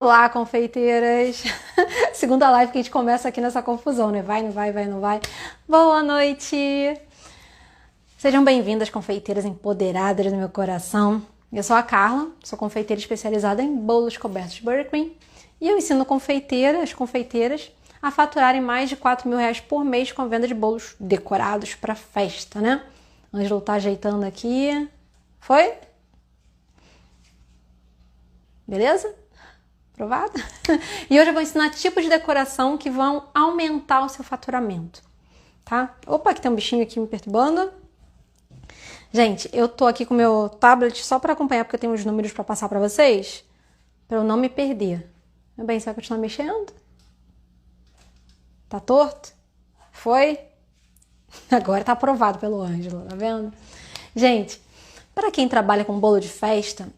Olá, confeiteiras! Segunda live que a gente começa aqui nessa confusão, né? Vai, não vai, vai, não vai. Boa noite! Sejam bem-vindas, confeiteiras empoderadas do meu coração. Eu sou a Carla, sou confeiteira especializada em bolos cobertos de buttercream e eu ensino confeiteiras, a faturarem mais de R$ 4.000 por mês com a venda de bolos decorados para festa, né? Ângelo tá ajeitando aqui. Foi? Beleza? Aprovado? E hoje eu vou ensinar tipos de decoração que vão aumentar o seu faturamento, tá? Opa, que tem um bichinho aqui me perturbando. Gente, eu tô aqui com o meu tablet só para acompanhar, porque eu tenho uns números para passar para vocês, para eu não me perder. Meu bem, você vai continuar mexendo? Tá torto? Foi? Agora tá aprovado pelo Ângelo, tá vendo? Gente, para quem trabalha com bolo de festa,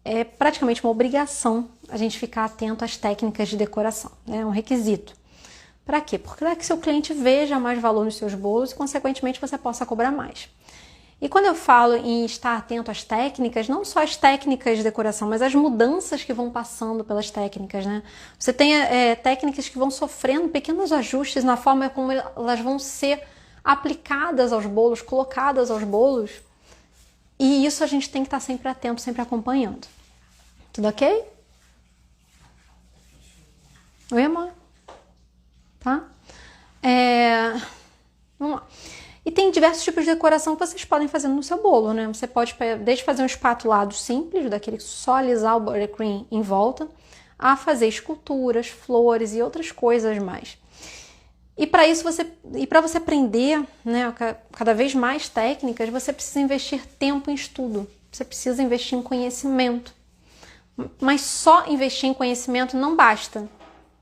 é praticamente uma obrigação a gente ficar atento às técnicas de decoração, né? É um requisito. Para quê? Porque é que seu cliente veja mais valor nos seus bolos e, consequentemente, você possa cobrar mais. E quando eu falo em estar atento às técnicas, não só as técnicas de decoração, mas as mudanças que vão passando pelas técnicas, né? Você tem técnicas que vão sofrendo pequenos ajustes na forma como elas vão ser aplicadas aos bolos, colocadas aos bolos. E isso a gente tem que estar sempre atento, sempre acompanhando. Tudo ok? Oi, amor? Tá? Vamos lá. E tem diversos tipos de decoração que vocês podem fazer no seu bolo, né? Você pode desde fazer um espatulado simples, daquele só alisar o buttercream em volta, a fazer esculturas, flores e outras coisas mais. E para isso para você aprender, né, cada vez mais técnicas, você precisa investir tempo em estudo. Você precisa investir em conhecimento. Mas só investir em conhecimento não basta.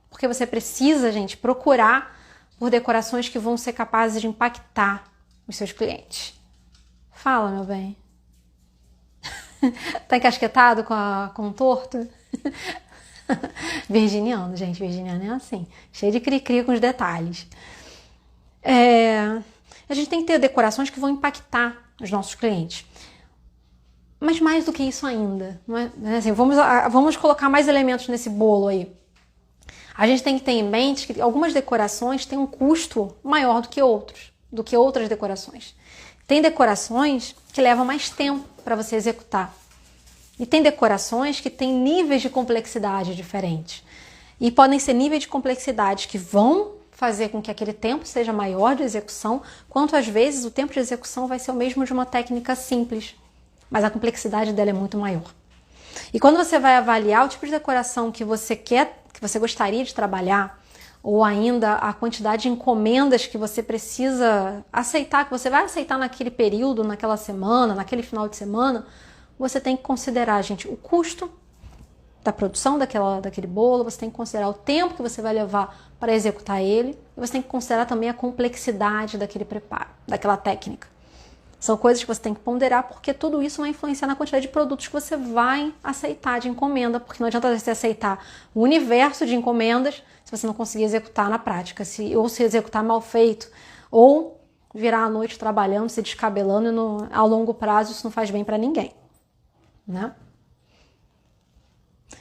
Porque você precisa, gente, procurar por decorações que vão ser capazes de impactar os seus clientes. Fala, meu bem. Tá encasquetado com o torto? Virginiano, gente. Virginiano é assim. Cheio de cri-cri com os detalhes. A gente tem que ter decorações que vão impactar os nossos clientes. Mas mais do que isso ainda. Não é? Assim, vamos colocar mais elementos nesse bolo aí. A gente tem que ter em mente que algumas decorações têm um custo maior do que outras decorações. Tem decorações que levam mais tempo para você executar. E tem decorações que têm níveis de complexidade diferentes. E podem ser níveis de complexidade que vão fazer com que aquele tempo seja maior de execução, quanto às vezes o tempo de execução vai ser o mesmo de uma técnica simples, mas a complexidade dela é muito maior. E quando você vai avaliar o tipo de decoração que você quer, que você gostaria de trabalhar, ou ainda a quantidade de encomendas que você precisa aceitar, que você vai aceitar naquele período, naquela semana, naquele final de semana, você tem que considerar, gente, o custo da produção daquele bolo, você tem que considerar o tempo que você vai levar para executar ele, e você tem que considerar também a complexidade daquele preparo, daquela técnica. São coisas que você tem que ponderar, porque tudo isso vai influenciar na quantidade de produtos que você vai aceitar de encomenda, porque não adianta você aceitar o universo de encomendas se você não conseguir executar na prática, ou se executar mal feito, ou virar a noite trabalhando, se descabelando, e a longo prazo isso não faz bem para ninguém, né?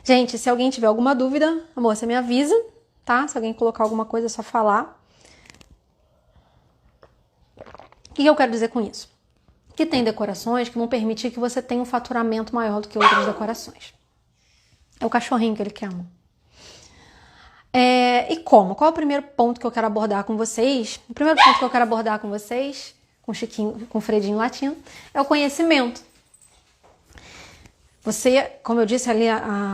Gente, se alguém tiver alguma dúvida, amor, você me avisa, tá? Se alguém colocar alguma coisa, é só falar. O que eu quero dizer com isso? Que tem decorações que vão permitir que você tenha um faturamento maior do que outras decorações. É o cachorrinho que ele quer, amor. E como? Qual é o primeiro ponto que eu quero abordar com vocês? O primeiro ponto que eu quero abordar com vocês, com o Chiquinho, com o Fredinho latindo, é o conhecimento. Você, como eu disse ali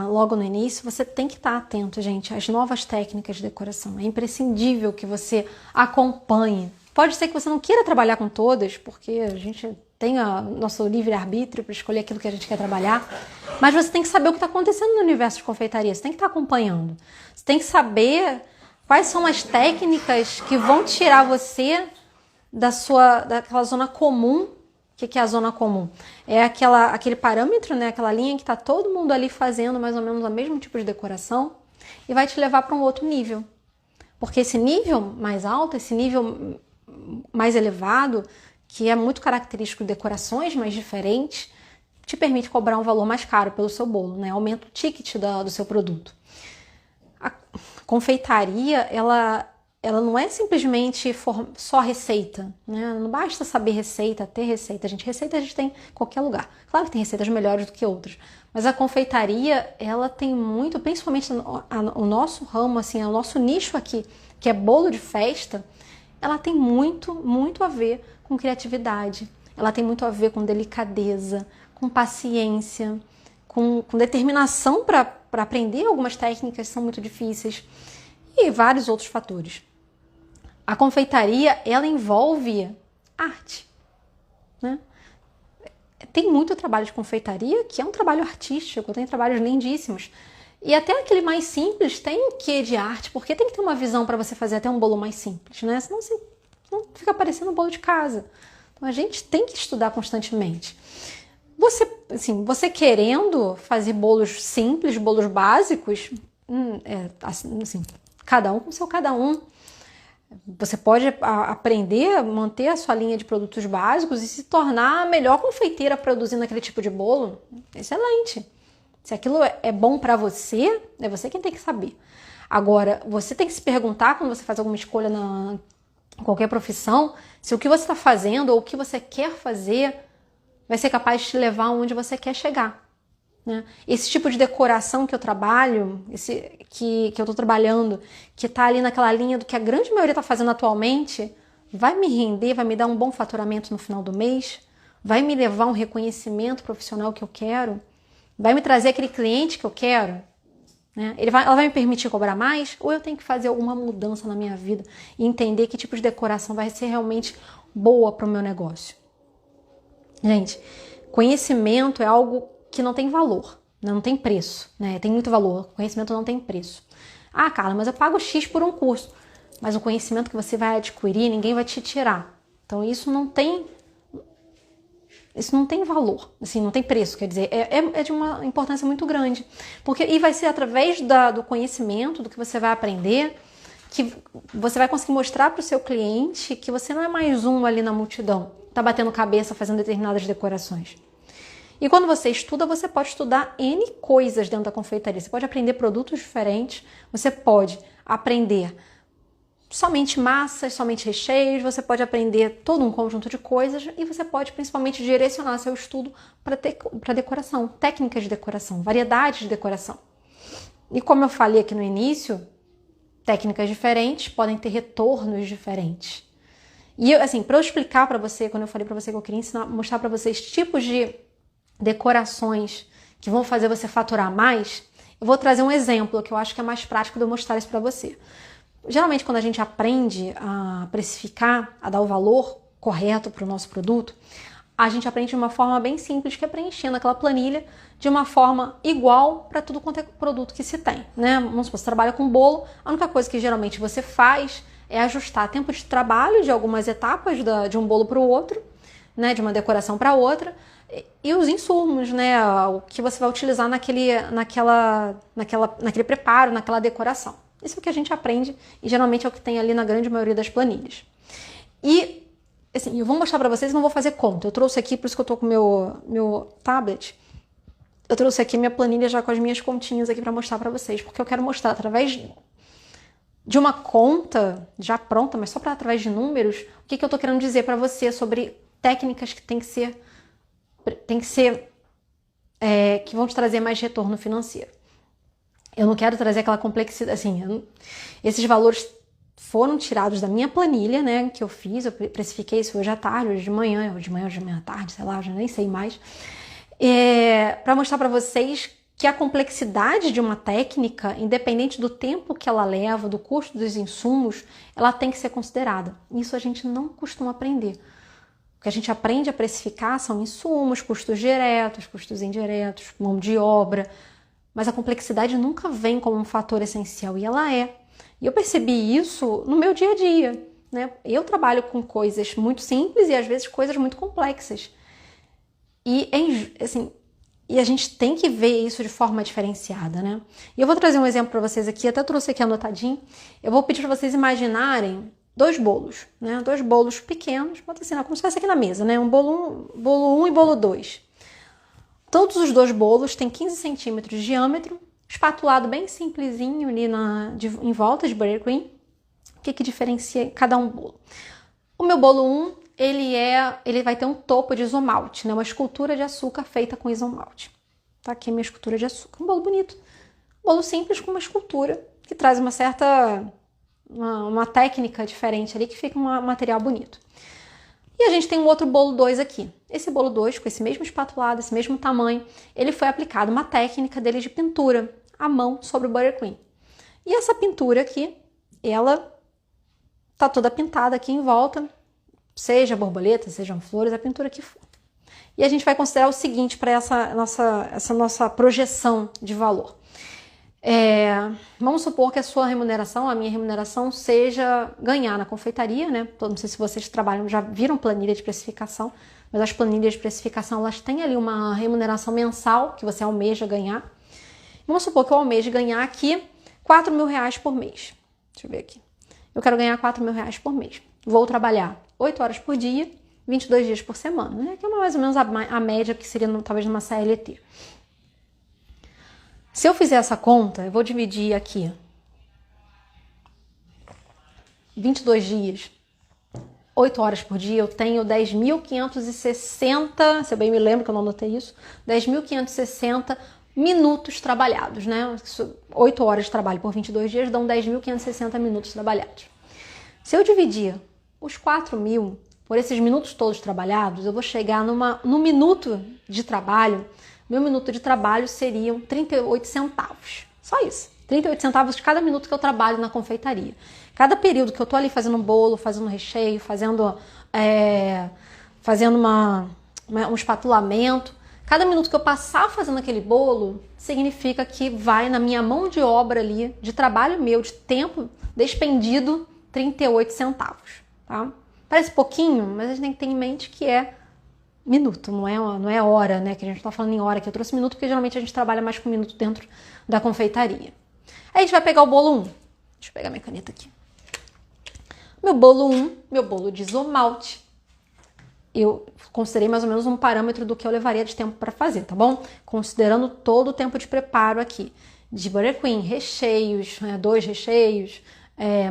logo no início, você tem que estar atento, gente, às novas técnicas de decoração. É imprescindível que você acompanhe. Pode ser que você não queira trabalhar com todas, porque a gente tem o nosso livre-arbítrio para escolher aquilo que a gente quer trabalhar, mas você tem que saber o que está acontecendo no universo de confeitaria, você tem que estar acompanhando. Você tem que saber quais são as técnicas que vão tirar você daquela zona comum. O que é a zona comum? É aquele parâmetro, né? Aquela linha que está todo mundo ali fazendo mais ou menos o mesmo tipo de decoração e vai te levar para um outro nível. Porque esse nível mais alto, esse nível mais elevado, que é muito característico de decorações mais diferentes, te permite cobrar um valor mais caro pelo seu bolo, né? Aumenta o ticket do seu produto. A confeitaria, ela não é simplesmente só receita, né? Não basta saber receita, ter receita. Receita a gente tem em qualquer lugar. Claro que tem receitas melhores do que outras, mas a confeitaria, ela tem muito, principalmente o nosso ramo, assim, o nosso nicho aqui, que é bolo de festa, ela tem muito a ver com criatividade. Ela tem muito a ver com delicadeza, com paciência, com determinação para aprender algumas técnicas que são muito difíceis e vários outros fatores. A confeitaria, ela envolve arte, né? Tem muito trabalho de confeitaria que é um trabalho artístico, tem trabalhos lindíssimos. E até aquele mais simples tem um quê de arte, porque tem que ter uma visão para você fazer até um bolo mais simples, né? Senão fica parecendo um bolo de casa. Então a gente tem que estudar constantemente. Você querendo fazer bolos simples, bolos básicos, cada um com seu cada um. Você pode aprender a manter a sua linha de produtos básicos e se tornar a melhor confeiteira produzindo aquele tipo de bolo. Excelente. Se aquilo é bom para você, é você quem tem que saber. Agora, você tem que se perguntar quando você faz alguma escolha em qualquer profissão, se o que você está fazendo ou o que você quer fazer vai ser capaz de te levar onde você quer chegar. Né? Esse tipo de decoração que eu trabalho, que eu estou trabalhando, que está ali naquela linha do que a grande maioria está fazendo atualmente, vai me render, vai me dar um bom faturamento no final do mês, vai me levar um reconhecimento profissional que eu quero, vai me trazer aquele cliente que eu quero, né? Ela vai me permitir cobrar mais, ou eu tenho que fazer alguma mudança na minha vida e entender que tipo de decoração vai ser realmente boa para o meu negócio. Gente, conhecimento é algo que não tem valor, não tem preço, né? Tem muito valor, conhecimento não tem preço. Ah, Carla, mas eu pago X por um curso, mas o conhecimento que você vai adquirir, ninguém vai te tirar. Então isso não tem valor, assim, não tem preço, quer dizer, é de uma importância muito grande, e vai ser através do conhecimento, do que você vai aprender, que você vai conseguir mostrar para o seu cliente que você não é mais um ali na multidão, tá batendo cabeça fazendo determinadas decorações. E quando você estuda, você pode estudar N coisas dentro da confeitaria. Você pode aprender produtos diferentes, você pode aprender somente massas, somente recheios, você pode aprender todo um conjunto de coisas e você pode principalmente direcionar seu estudo para decoração, técnicas de decoração, variedades de decoração. E como eu falei aqui no início, técnicas diferentes podem ter retornos diferentes. E assim, para eu explicar para você, quando eu falei para você que eu queria mostrar para vocês tipos de decorações que vão fazer você faturar mais, eu vou trazer um exemplo que eu acho que é mais prático de eu mostrar isso para você. Geralmente, quando a gente aprende a precificar, a dar o valor correto para o nosso produto, a gente aprende de uma forma bem simples, que é preenchendo aquela planilha de uma forma igual para tudo quanto é produto que se tem, né? Vamos supor, você trabalha com bolo, a única coisa que geralmente você faz é ajustar tempo de trabalho de algumas etapas de um bolo para o outro, né? De uma decoração para outra, e os insumos, né? O que você vai utilizar naquele preparo, naquela decoração. Isso é o que a gente aprende e geralmente é o que tem ali na grande maioria das planilhas. E, assim, eu vou mostrar para vocês, não vou fazer conta. Eu trouxe aqui, por isso que eu tô com o meu tablet, eu trouxe aqui minha planilha já com as minhas continhas aqui para mostrar para vocês, porque eu quero mostrar através de uma conta já pronta, mas só através de números, o que eu tô querendo dizer para você sobre técnicas que que vão te trazer mais retorno financeiro. Eu não quero trazer aquela complexidade, assim, esses valores foram tirados da minha planilha, né, que eu fiz, eu precifiquei isso hoje à tarde, hoje de manhã à tarde, sei lá, eu já nem sei mais, para mostrar para vocês que a complexidade de uma técnica, independente do tempo que ela leva, do custo dos insumos, ela tem que ser considerada. Isso a gente não costuma aprender. O que a gente aprende a precificar são insumos, custos diretos, custos indiretos, mão de obra, mas a complexidade nunca vem como um fator essencial, e ela é. E eu percebi isso no meu dia a dia, né? Eu trabalho com coisas muito simples e às vezes coisas muito complexas. E a gente tem que ver isso de forma diferenciada, né? E eu vou trazer um exemplo para vocês aqui, até trouxe aqui anotadinho. Eu vou pedir para vocês imaginarem dois bolos, né? Dois bolos pequenos, bota assim, como se fosse aqui na mesa, né? Bolo 1 e bolo 2. Todos os dois bolos têm 15 centímetros de diâmetro espatulado bem simplesinho ali em volta de buttercream. O que diferencia cada um bolo? O meu bolo 1, ele vai ter um topo de isomalte, né? Uma escultura de açúcar feita com isomalte. Tá aqui a minha escultura de açúcar. Um bolo bonito. Um bolo simples com uma escultura que traz uma certa... uma técnica diferente ali que fica um material bonito. E a gente tem um outro bolo 2 aqui. Esse bolo 2, com esse mesmo espatulado, esse mesmo tamanho, ele foi aplicado uma técnica dele de pintura à mão sobre o buttercream. E essa pintura aqui, ela tá toda pintada aqui em volta, seja borboletas, sejam flores, a pintura que for. E a gente vai considerar o seguinte para essa nossa projeção de valor. Vamos supor que a sua remuneração, a minha remuneração, seja ganhar na confeitaria, né? Não sei se vocês trabalham, já viram planilha de precificação, mas as planilhas de precificação, elas têm ali uma remuneração mensal que você almeja ganhar. Vamos supor que eu almejo ganhar aqui R$4.000 por mês. Deixa eu ver aqui. Eu quero ganhar R$4.000 por mês. Vou trabalhar 8 horas por dia, 22 dias por semana, né? Que é mais ou menos a média que seria talvez numa CLT. Se eu fizer essa conta, eu vou dividir aqui 22 dias, 8 horas por dia, eu tenho 10.560, se eu bem me lembro que eu não anotei isso, 10.560 minutos trabalhados, né? 8 horas de trabalho por 22 dias dão 10.560 minutos trabalhados. Se eu dividir os 4.000 por esses minutos todos trabalhados, eu vou chegar no minuto de trabalho. Meu minuto de trabalho seriam 38 centavos. Só isso. 38 centavos de cada minuto que eu trabalho na confeitaria. Cada período que eu tô ali fazendo um bolo, fazendo um recheio, fazendo um espatulamento, cada minuto que eu passar fazendo aquele bolo, significa que vai na minha mão de obra ali, de trabalho meu, de tempo despendido, 38 centavos. Tá? Parece pouquinho, mas a gente tem que ter em mente que é minuto, não é hora, né? Que a gente tá falando em hora, que eu trouxe minuto, porque geralmente a gente trabalha mais com minuto dentro da confeitaria. Aí a gente vai pegar o bolo 1. Deixa eu pegar minha caneta aqui. Meu bolo 1, meu bolo de isomalte. Eu considerei mais ou menos um parâmetro do que eu levaria de tempo para fazer, tá bom? Considerando todo o tempo de preparo aqui. De buttercream, recheios, 2 recheios,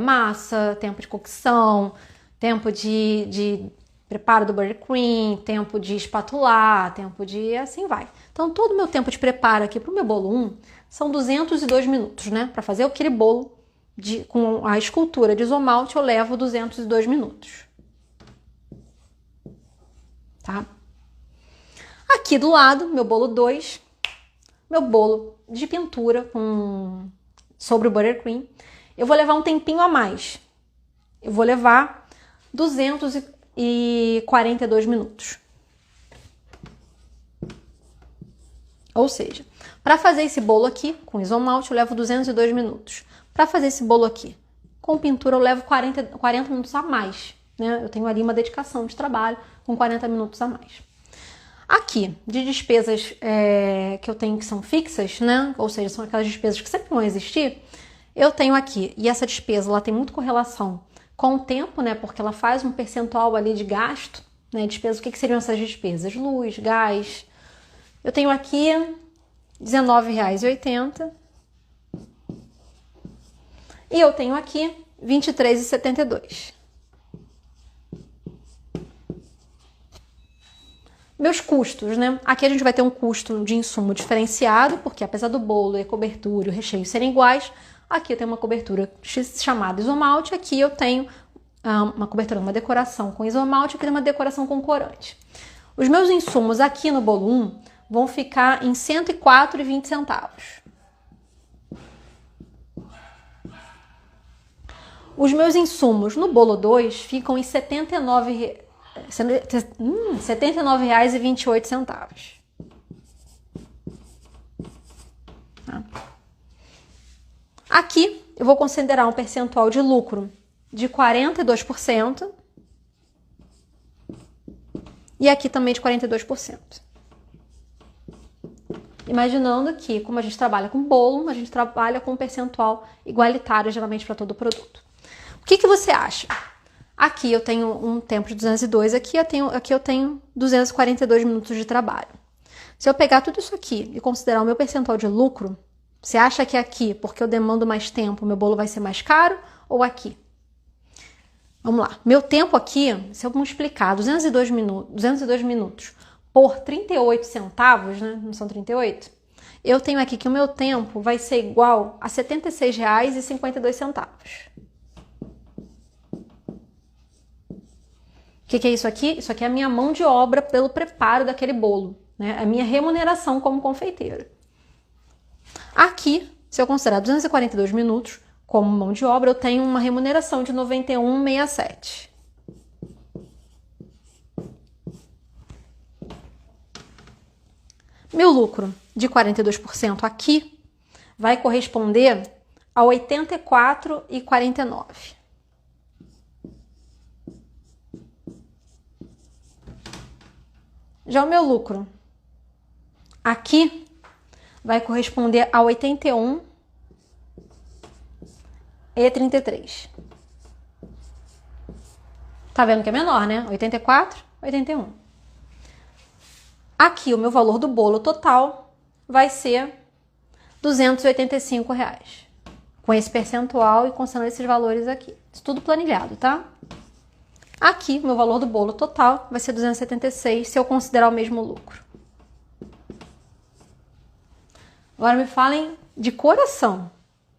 massa, tempo de cocção, tempo de preparo do buttercream, tempo de espatular, tempo de... assim vai. Então, todo o meu tempo de preparo aqui para o meu bolo 1 são 202 minutos, né? Para fazer aquele bolo com a escultura de isomalte, eu levo 202 minutos. Tá? Aqui do lado, meu bolo 2, meu bolo de pintura sobre o buttercream, eu vou levar um tempinho a mais. Eu vou levar 242 minutos. Ou seja, para fazer esse bolo aqui com isomalte eu levo 202 minutos. Para fazer esse bolo aqui com pintura eu levo 40 minutos a mais, né? Eu tenho ali uma dedicação de trabalho com 40 minutos a mais. Aqui, de despesas que eu tenho que são fixas, né? Ou seja, são aquelas despesas que sempre vão existir, eu tenho aqui, e essa despesa ela tem muito correlação com o tempo, né? Porque ela faz um percentual ali de gasto, né? Despesa, o que seriam essas despesas? Luz, gás. Eu tenho aqui R$19,80 e eu tenho aqui R$23,72. Meus custos, né? Aqui a gente vai ter um custo de insumo diferenciado, porque apesar do bolo e a cobertura e o recheio serem iguais, aqui eu tenho uma cobertura chamada isomalte, aqui eu tenho uma cobertura, uma decoração com isomalte, aqui tem uma decoração com corante. Os meus insumos aqui no bolo 1 vão ficar em R$104,20. Os meus insumos no bolo 2 ficam em R$79,28. Aqui eu vou considerar um percentual de lucro de 42% e aqui também de 42%. Imaginando que, como a gente trabalha com bolo, a gente trabalha com um percentual igualitário geralmente para todo o produto. O que você acha? Aqui eu tenho um tempo de 202, aqui eu tenho 242 minutos de trabalho. Se eu pegar tudo isso aqui e considerar o meu percentual de lucro, Você acha que aqui, porque eu demando mais tempo, meu bolo vai ser mais caro ou aqui? Vamos lá. Meu tempo aqui, se eu multiplicar 202 minutos por 38 centavos, né? Não são 38? Eu tenho aqui que o meu tempo vai ser igual a R$ 76,52. O que é isso aqui? Isso aqui é a minha mão de obra pelo preparo daquele bolo, né? A minha remuneração como confeiteiro. Aqui, se eu considerar 242 minutos como mão de obra, eu tenho uma remuneração de R$ 91,67. Meu lucro de 42% aqui vai corresponder a R$ 84,49. Já o meu lucro aqui vai corresponder a 81,33. Tá vendo que é menor, né? 84, 81. Aqui o meu valor do bolo total vai ser R$ 285. Com esse percentual e considerando esses valores aqui. Isso tudo planilhado, tá? Aqui, o meu valor do bolo total vai ser 276 se eu considerar o mesmo lucro. Agora me falem de coração.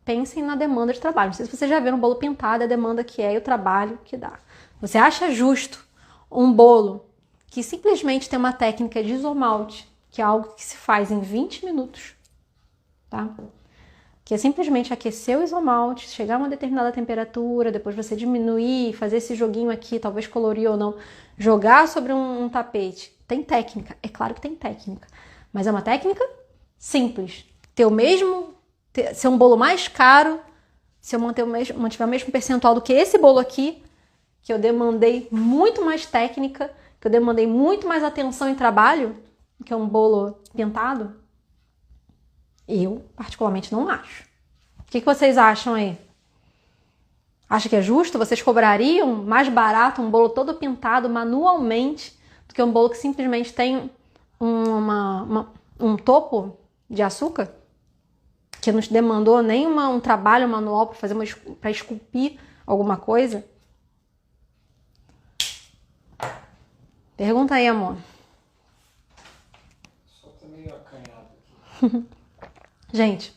Pensem na demanda de trabalho. Não sei se vocês já viram um bolo pintado, a demanda que é e o trabalho que dá. Você acha justo um bolo que simplesmente tem uma técnica de isomalte, que é algo que se faz em 20 minutos, tá? Que é simplesmente aquecer o isomalte, chegar a uma determinada temperatura, depois você diminuir, fazer esse joguinho aqui, talvez colorir ou não, jogar sobre um tapete. Tem técnica, é claro que tem técnica, mas é uma técnica simples. Ser um bolo mais caro, se eu mantiver o mesmo percentual do que esse bolo aqui, que eu demandei muito mais técnica, que eu demandei muito mais atenção em trabalho, que é um bolo pintado, eu, particularmente, não acho. O que vocês acham aí? Acha que é justo? Vocês cobrariam mais barato um bolo todo pintado manualmente do que um bolo que simplesmente tem um topo de açúcar? Que não te demandou nem um trabalho manual para esculpir alguma coisa? Pergunta aí, amor. Só tá meio acanhado aqui. Gente,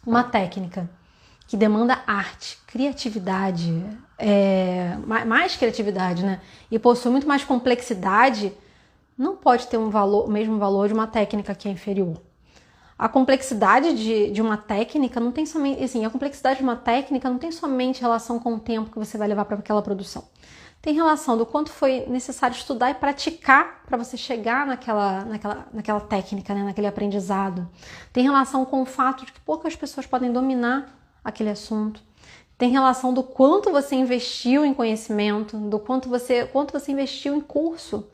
uma técnica que demanda arte, criatividade, mais criatividade, né? E possui muito mais complexidade, não pode ter o mesmo valor de uma técnica que é inferior. A complexidade de uma técnica não tem somente, assim, a complexidade de uma técnica não tem somente relação com o tempo que você vai levar para aquela produção. Tem relação do quanto foi necessário estudar e praticar para você chegar naquela técnica, né? Naquele aprendizado. Tem relação com o fato de que poucas pessoas podem dominar aquele assunto. Tem relação do quanto você investiu em conhecimento, do quanto você investiu em curso,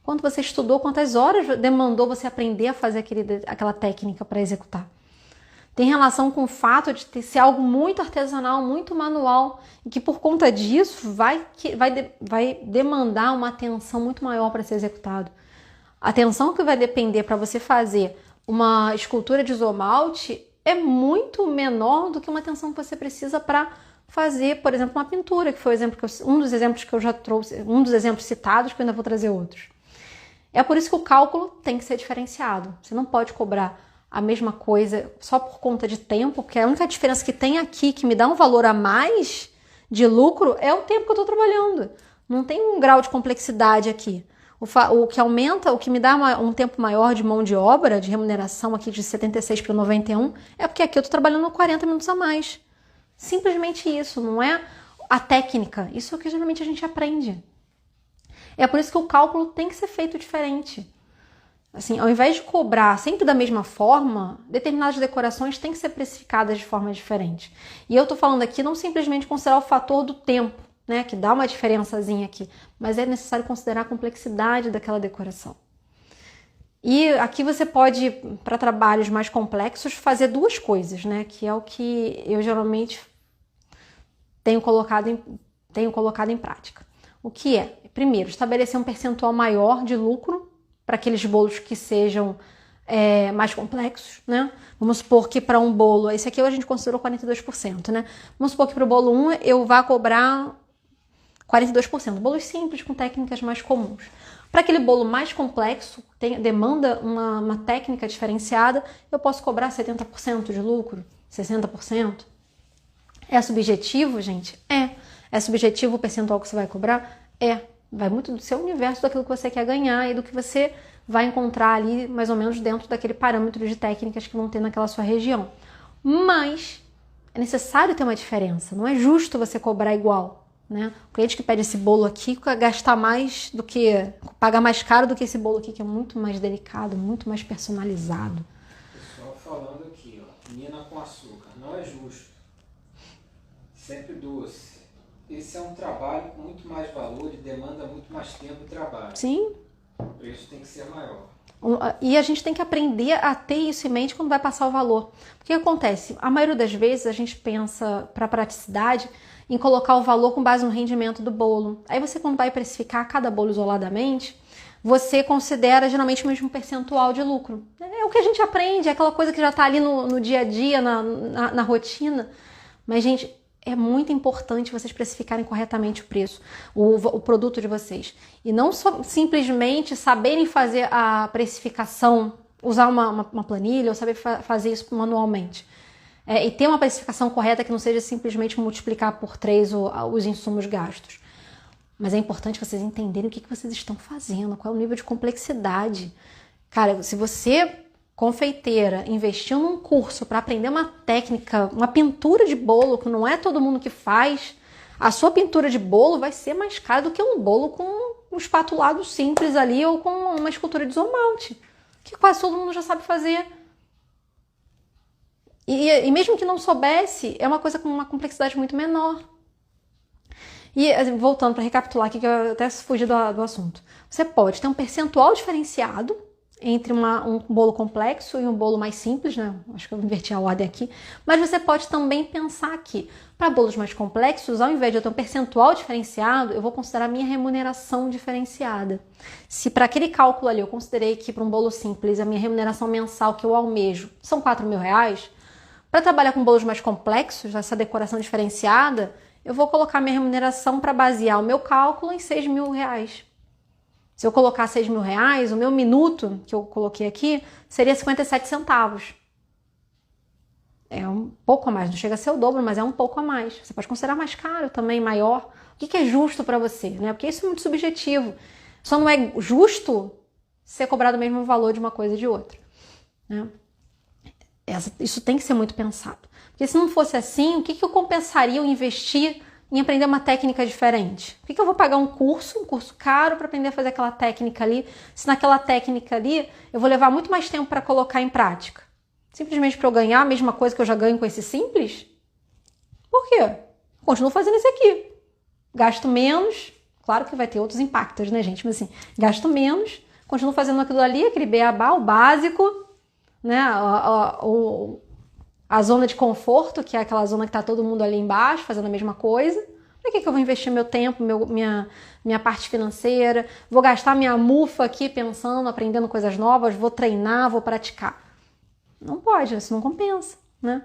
quanto você estudou, quantas horas demandou você aprender a fazer aquela técnica para executar. Tem relação com o fato de ser algo muito artesanal, muito manual, e que por conta disso vai demandar uma atenção muito maior para ser executado. A atenção que vai depender para você fazer uma escultura de isomalte é muito menor do que uma atenção que você precisa para fazer, por exemplo, uma pintura, que foi um dos exemplos que eu já trouxe, um dos exemplos citados, que eu ainda vou trazer outros. É por isso que o cálculo tem que ser diferenciado. Você não pode cobrar a mesma coisa só por conta de tempo, porque a única diferença que tem aqui, que me dá um valor a mais de lucro, é o tempo que eu estou trabalhando. Não tem um grau de complexidade aqui. O que aumenta, o que me dá um tempo maior de mão de obra, de remuneração aqui de 76 para 91, é porque aqui eu estou trabalhando 40 minutos a mais. Simplesmente isso, não é a técnica. Isso é o que geralmente a gente aprende. É por isso que o cálculo tem que ser feito diferente. Assim, ao invés de cobrar sempre da mesma forma, determinadas decorações têm que ser precificadas de forma diferente. E eu estou falando aqui não simplesmente considerar o fator do tempo, né, que dá uma diferençazinha aqui, mas é necessário considerar a complexidade daquela decoração. E aqui você pode, para trabalhos mais complexos, fazer duas coisas, né, que é o que eu geralmente tenho colocado em prática. O que é? Primeiro, estabelecer um percentual maior de lucro para aqueles bolos que sejam mais complexos, né? Vamos supor que para um bolo, esse aqui a gente considerou 42%, né? Vamos supor que para o bolo 1 eu vá cobrar 42%. Bolos simples com técnicas mais comuns. Para aquele bolo mais complexo, demanda uma técnica diferenciada, eu posso cobrar 70% de lucro, 60%. É subjetivo, gente? É. É subjetivo o percentual que você vai cobrar? É. Vai muito do seu universo, daquilo que você quer ganhar e do que você vai encontrar ali, mais ou menos, dentro daquele parâmetro de técnicas que vão ter naquela sua região. Mas é necessário ter uma diferença. Não é justo você cobrar igual, né? O cliente que pede esse bolo aqui gastar mais do que... pagar mais caro do que esse bolo aqui, que é muito mais delicado, muito mais personalizado. Pessoal falando aqui, ó, mina com açúcar, não é justo. Sempre doce. Esse é um trabalho com muito mais valor e demanda muito mais tempo de trabalho. Sim. O preço tem que ser maior. E a gente tem que aprender a ter isso em mente quando vai passar o valor. O que acontece? A maioria das vezes a gente pensa, para praticidade, em colocar o valor com base no rendimento do bolo. Aí você, quando vai precificar cada bolo isoladamente, você considera geralmente o mesmo percentual de lucro. É o que a gente aprende, é aquela coisa que já está ali no dia a dia, na rotina. Mas, gente, é muito importante vocês precificarem corretamente o preço, o produto de vocês. E não só simplesmente saberem fazer a precificação, usar uma planilha ou saber fazer isso manualmente. E ter uma precificação correta que não seja simplesmente multiplicar por 3 os insumos gastos. Mas é importante vocês entenderem o que vocês estão fazendo, qual é o nível de complexidade. Cara, se você, confeiteira, investiu num curso para aprender uma técnica, uma pintura de bolo, que não é todo mundo que faz, a sua pintura de bolo vai ser mais cara do que um bolo com um espatulado simples ali ou com uma escultura de isomalte, que quase todo mundo já sabe fazer. E mesmo que não soubesse, é uma coisa com uma complexidade muito menor. E voltando para recapitular aqui, que eu até fugi do assunto. Você pode ter um percentual diferenciado entre um bolo complexo e um bolo mais simples, né? Acho que eu inverti a ordem aqui. Mas você pode também pensar que, para bolos mais complexos, ao invés de eu ter um percentual diferenciado, eu vou considerar a minha remuneração diferenciada. Se para aquele cálculo ali eu considerei que para um bolo simples a minha remuneração mensal que eu almejo são R$4.000, para trabalhar com bolos mais complexos, essa decoração diferenciada, eu vou colocar minha remuneração para basear o meu cálculo em R$6.000. Se eu colocar R$6.000, o meu minuto que eu coloquei aqui seria 57 centavos. É um pouco a mais, não chega a ser o dobro, mas é um pouco a mais. Você pode considerar mais caro também, maior. O que é justo para você, né? Porque isso é muito subjetivo. Só não é justo ser cobrado o mesmo valor de uma coisa e de outra, né? Isso tem que ser muito pensado. Porque se não fosse assim, o que eu compensaria eu investir em aprender uma técnica diferente? Por que eu vou pagar um curso caro para aprender a fazer aquela técnica ali, se naquela técnica ali eu vou levar muito mais tempo para colocar em prática? Simplesmente para eu ganhar a mesma coisa que eu já ganho com esse simples? Por quê? Continuo fazendo esse aqui. Gasto menos, claro que vai ter outros impactos, né, gente? Mas assim, gasto menos, continuo fazendo aquilo ali, aquele beabá, o básico, né? A zona de conforto, que é aquela zona que está todo mundo ali embaixo fazendo a mesma coisa. Para que eu vou investir meu tempo, minha parte financeira? Vou gastar minha mufa aqui pensando, aprendendo coisas novas, vou treinar, vou praticar. Não pode, isso não compensa, né?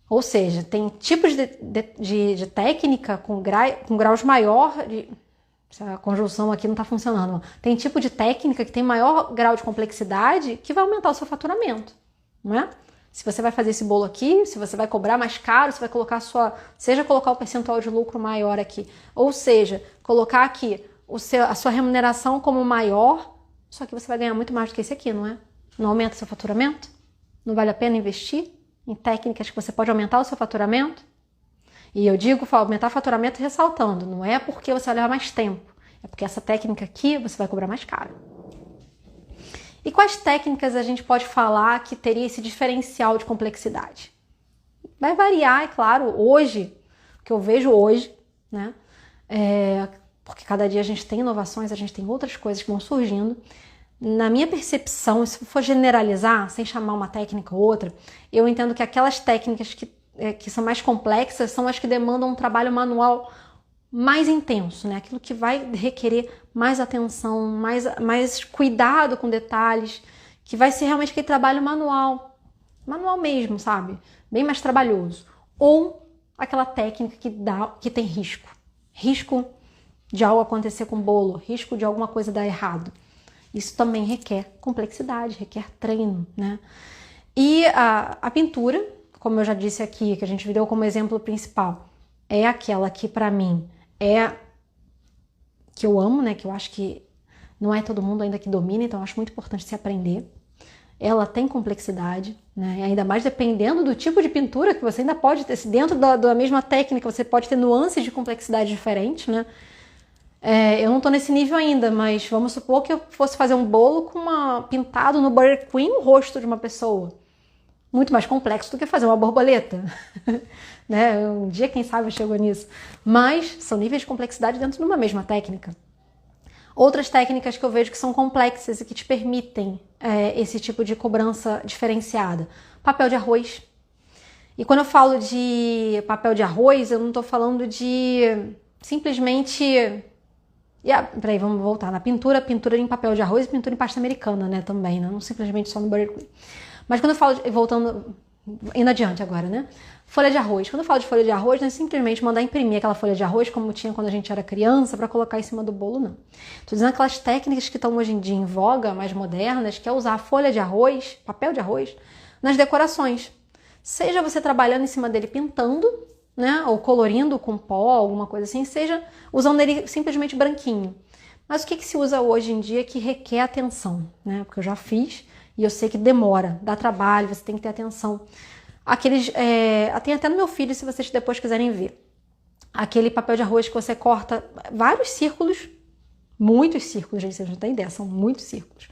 Ou seja, tem tipos de técnica com graus maior... Essa conjunção aqui não está funcionando. Tem tipo de técnica que tem maior grau de complexidade que vai aumentar o seu faturamento, não é? Se você vai fazer esse bolo aqui, se você vai cobrar mais caro, você vai colocar seja colocar o percentual de lucro maior aqui, ou seja, colocar aqui a sua remuneração como maior, só que você vai ganhar muito mais do que esse aqui, não é? Não aumenta seu faturamento? Não vale a pena investir em técnicas que você pode aumentar o seu faturamento? E eu digo aumentar faturamento ressaltando, não é porque você vai levar mais tempo, é porque essa técnica aqui você vai cobrar mais caro. E quais técnicas a gente pode falar que teria esse diferencial de complexidade? Vai variar, é claro, hoje, o que eu vejo hoje, né? Porque cada dia a gente tem inovações, a gente tem outras coisas que vão surgindo. Na minha percepção, se for generalizar, sem chamar uma técnica ou outra, eu entendo que aquelas técnicas que são mais complexas são as que demandam um trabalho manual mais intenso, né? Aquilo que vai requerer mais atenção, mais cuidado com detalhes, que vai ser realmente aquele trabalho manual mesmo, sabe? Bem mais trabalhoso. Ou aquela técnica que tem risco de algo acontecer com o bolo, risco de alguma coisa dar errado. Isso também requer complexidade, requer treino, né? E a pintura, como eu já disse aqui, que a gente deu como exemplo principal, é aquela que pra mim é que eu amo, né? Que eu acho que não é todo mundo ainda que domina, então eu acho muito importante se aprender. Ela tem complexidade, né? Ainda mais dependendo do tipo de pintura que você ainda pode ter. Dentro da mesma técnica, você pode ter nuances de complexidade diferentes, né? Eu não tô nesse nível ainda, mas vamos supor que eu fosse fazer um bolo com pintado no Butter Queen o rosto de uma pessoa. Muito mais complexo do que fazer uma borboleta. Né? Um dia, quem sabe, chegou nisso. Mas são níveis de complexidade dentro de uma mesma técnica. Outras técnicas que eu vejo que são complexas e que te permitem esse tipo de cobrança diferenciada. Papel de arroz. E quando eu falo de papel de arroz, eu não estou falando de simplesmente... Peraí, vamos voltar. Na pintura em papel de arroz e pintura em pasta americana, né, também, né? Não simplesmente só no Butter Queen. Mas quando eu falo, voltando, indo adiante agora, né? Folha de arroz. Quando eu falo de folha de arroz, não é simplesmente mandar imprimir aquela folha de arroz como tinha quando a gente era criança para colocar em cima do bolo, não. Tô dizendo aquelas técnicas que estão hoje em dia em voga, mais modernas, que é usar a folha de arroz, papel de arroz, nas decorações. Seja você trabalhando em cima dele pintando, né, ou colorindo com pó, alguma coisa assim, seja usando ele simplesmente branquinho. Mas o que se usa hoje em dia que requer atenção, né? Porque eu já fiz e eu sei que demora, dá trabalho, você tem que ter atenção. Tem até no meu filho, se vocês depois quiserem ver. Aquele papel de arroz que você corta vários círculos, muitos círculos, gente, vocês não têm ideia, são muitos círculos.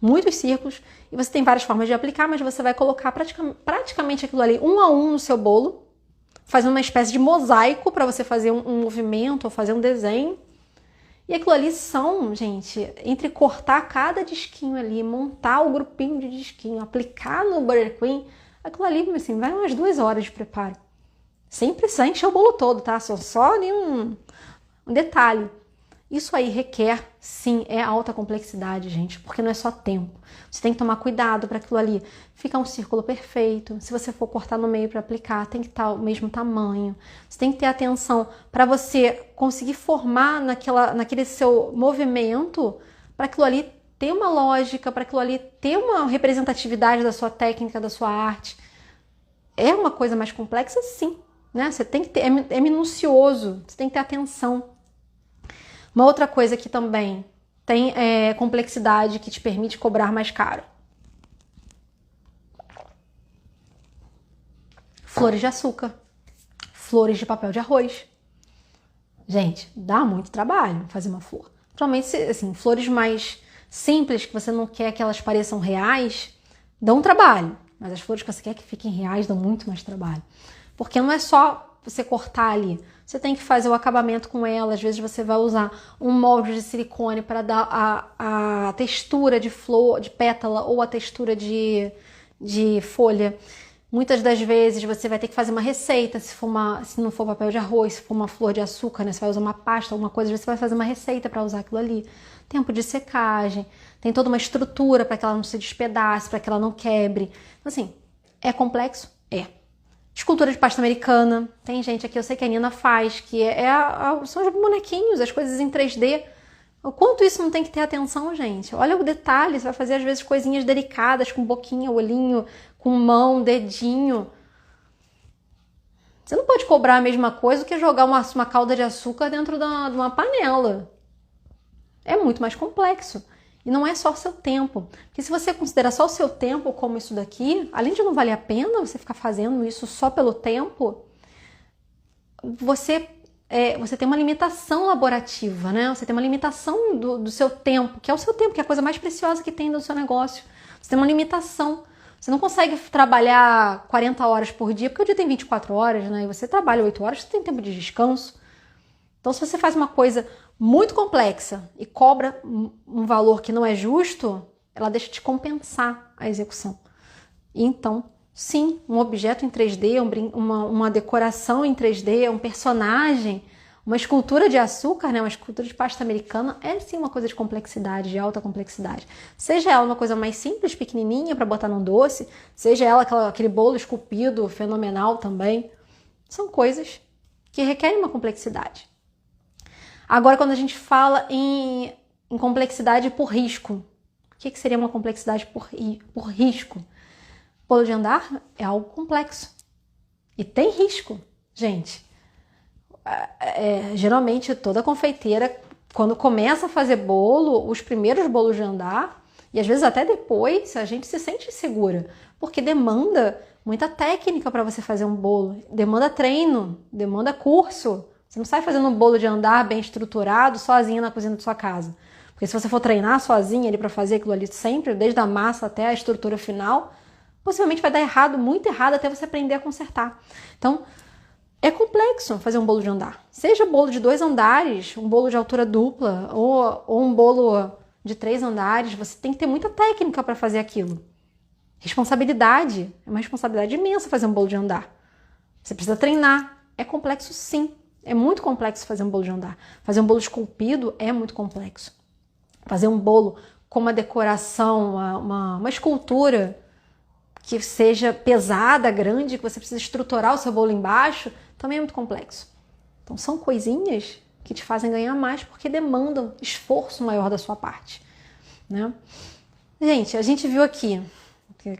Muitos círculos, e você tem várias formas de aplicar, mas você vai colocar praticamente aquilo ali um a um no seu bolo, fazendo uma espécie de mosaico para você fazer um movimento ou fazer um desenho. E aquilo ali são, gente, entre cortar cada disquinho ali, montar o grupinho de disquinho, aplicar no Butter Queen, aquilo ali, assim, vai umas 2 horas de preparo. Sem precisar encher o bolo todo, tá? Só ali um detalhe. Isso aí requer, sim, alta complexidade, gente, porque não é só tempo. Você tem que tomar cuidado para aquilo ali ficar um círculo perfeito. Se você for cortar no meio para aplicar, tem que estar o mesmo tamanho. Você tem que ter atenção para você conseguir formar naquele seu movimento, para aquilo ali ter uma lógica, para aquilo ali ter uma representatividade da sua técnica, da sua arte. É uma coisa mais complexa, sim, né? Você tem que ter, é minucioso, você tem que ter atenção. Uma outra coisa que também tem complexidade que te permite cobrar mais caro. Flores de açúcar. Flores de papel de arroz. Gente, dá muito trabalho fazer uma flor. Principalmente, assim, flores mais simples, que você não quer que elas pareçam reais, dão trabalho. Mas as flores que você quer que fiquem reais dão muito mais trabalho. Porque não é só você cortar ali. Você tem que fazer o acabamento com ela. Às vezes você vai usar um molde de silicone para dar a textura de flor, de pétala, ou a textura de folha. Muitas das vezes você vai ter que fazer uma receita, se não for papel de arroz, se for uma flor de açúcar, né? Você vai usar uma pasta, alguma coisa, você vai fazer uma receita para usar aquilo ali. Tempo de secagem, tem toda uma estrutura para que ela não se despedace, para que ela não quebre. Então, assim, é complexo? É. Escultura de pasta americana. Tem gente aqui, eu sei que a Nina faz, que são os bonequinhos, as coisas em 3D. O quanto isso não tem que ter atenção, gente? Olha o detalhe, você vai fazer às vezes coisinhas delicadas, com boquinha, olhinho, com mão, dedinho. Você não pode cobrar a mesma coisa do que jogar uma calda de açúcar dentro de uma panela. É muito mais complexo. E não é só o seu tempo. Porque se você considerar só o seu tempo como isso daqui, além de não valer a pena você ficar fazendo isso só pelo tempo, você tem uma limitação laborativa, né? Você tem uma limitação do seu tempo, que é o seu tempo, que é a coisa mais preciosa que tem no seu negócio. Você tem uma limitação. Você não consegue trabalhar 40 horas por dia, porque o dia tem 24 horas, né? E você trabalha 8 horas, você tem tempo de descanso. Então, se você faz uma coisa muito complexa e cobra um valor que não é justo, ela deixa de compensar a execução. E então, sim, um objeto em 3D, uma decoração em 3D, um personagem, Uma escultura de açúcar, né, uma escultura de pasta americana, é sim uma coisa de complexidade, de alta complexidade. Seja ela uma coisa mais simples, pequenininha, para botar num doce, seja ela aquele bolo esculpido, fenomenal também. São coisas que requerem uma complexidade. Agora, quando a gente fala em complexidade por risco, o que seria uma complexidade por risco? Bolo de andar é algo complexo e tem risco, gente. Geralmente toda confeiteira, quando começa a fazer bolo, os primeiros bolos de andar, e às vezes até depois, a gente se sente insegura, porque demanda muita técnica para você fazer um bolo, demanda treino, demanda curso. Você não sai fazendo um bolo de andar bem estruturado sozinha na cozinha da sua casa. Porque se você for treinar sozinha ali para fazer aquilo ali sempre, desde a massa até a estrutura final, possivelmente vai dar errado, muito errado, até você aprender a consertar. Então, é complexo fazer um bolo de andar. Seja bolo de 2 andares, um bolo de altura dupla, ou um bolo de 3 andares, você tem que ter muita técnica para fazer aquilo. Responsabilidade. É uma responsabilidade imensa fazer um bolo de andar. Você precisa treinar. É complexo, sim. É muito complexo fazer um bolo de andar. Fazer um bolo esculpido é muito complexo. Fazer um bolo com uma decoração, uma escultura que seja pesada, grande, que você precisa estruturar o seu bolo embaixo, também é muito complexo. Então são coisinhas que te fazem ganhar mais porque demandam esforço maior da sua parte, né? Gente, a gente viu aqui,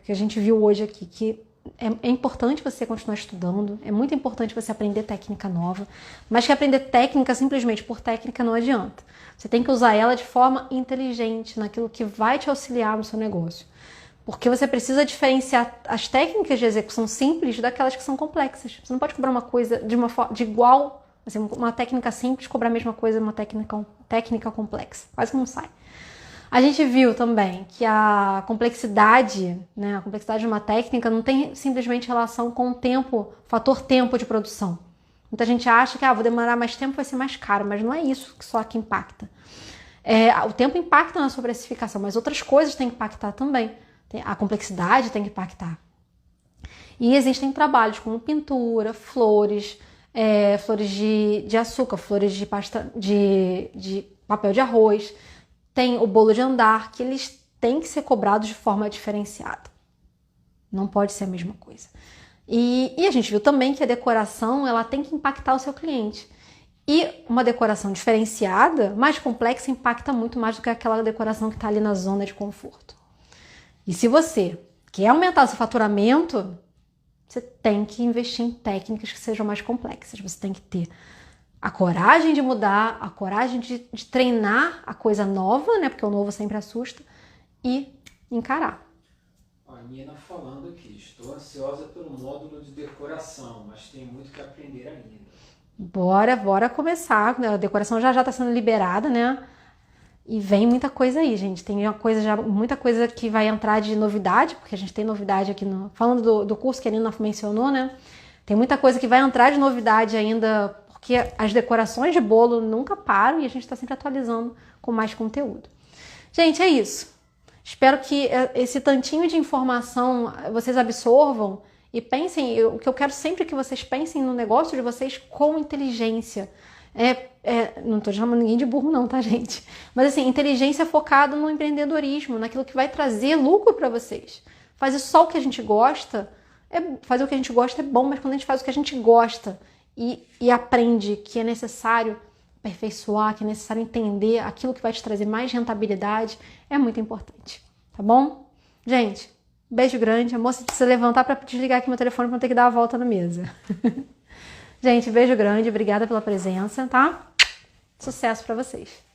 que a gente viu hoje aqui, que é importante você continuar estudando, é muito importante você aprender técnica nova, mas que aprender técnica simplesmente por técnica não adianta. Você tem que usar ela de forma inteligente, naquilo que vai te auxiliar no seu negócio. Porque você precisa diferenciar as técnicas de execução simples daquelas que são complexas. Você não pode cobrar uma coisa de igual, assim, uma técnica simples, cobrar a mesma coisa de uma técnica complexa. Quase que não sai. A gente viu também que a complexidade, né, a complexidade de uma técnica não tem simplesmente relação com o tempo, fator tempo de produção. Muita gente acha que vou demorar mais tempo, vai ser mais caro, mas não é isso que só que impacta. O tempo impacta na sua precificação, mas outras coisas têm que impactar também. A complexidade tem que impactar. E existem trabalhos como pintura, flores, flores de açúcar, flores de pasta de papel de arroz. Tem o bolo de andar, que eles têm que ser cobrados de forma diferenciada. Não pode ser a mesma coisa. E a gente viu também que a decoração ela tem que impactar o seu cliente. E uma decoração diferenciada, mais complexa, impacta muito mais do que aquela decoração que está ali na zona de conforto. E se você quer aumentar o seu faturamento, você tem que investir em técnicas que sejam mais complexas. Você tem que ter a coragem de mudar, a coragem de treinar a coisa nova, né? Porque o novo sempre assusta, e encarar. A Nina falando aqui, estou ansiosa pelo módulo de decoração, mas tem muito que aprender ainda. Bora começar. A decoração já está sendo liberada, né? E vem muita coisa aí, gente. Tem muita coisa que vai entrar de novidade, porque a gente tem novidade aqui falando do curso que a Nina mencionou, né? Tem muita coisa que vai entrar de novidade ainda, porque as decorações de bolo nunca param e a gente está sempre atualizando com mais conteúdo. Gente, é isso. Espero que esse tantinho de informação vocês absorvam e pensem, o que eu quero sempre é que vocês pensem no negócio de vocês com inteligência. Não estou chamando ninguém de burro não, tá, gente? Mas assim, inteligência focada no empreendedorismo, naquilo que vai trazer lucro para vocês. Fazer só o que a gente gosta, fazer o que a gente gosta é bom, mas quando a gente faz o que a gente gosta e aprende que é necessário aperfeiçoar, que é necessário entender aquilo que vai te trazer mais rentabilidade, é muito importante, tá bom? Gente, beijo grande. A moça precisa levantar para desligar aqui meu telefone para não ter que dar a volta na mesa. Gente, beijo grande, obrigada pela presença, tá? Sucesso para vocês!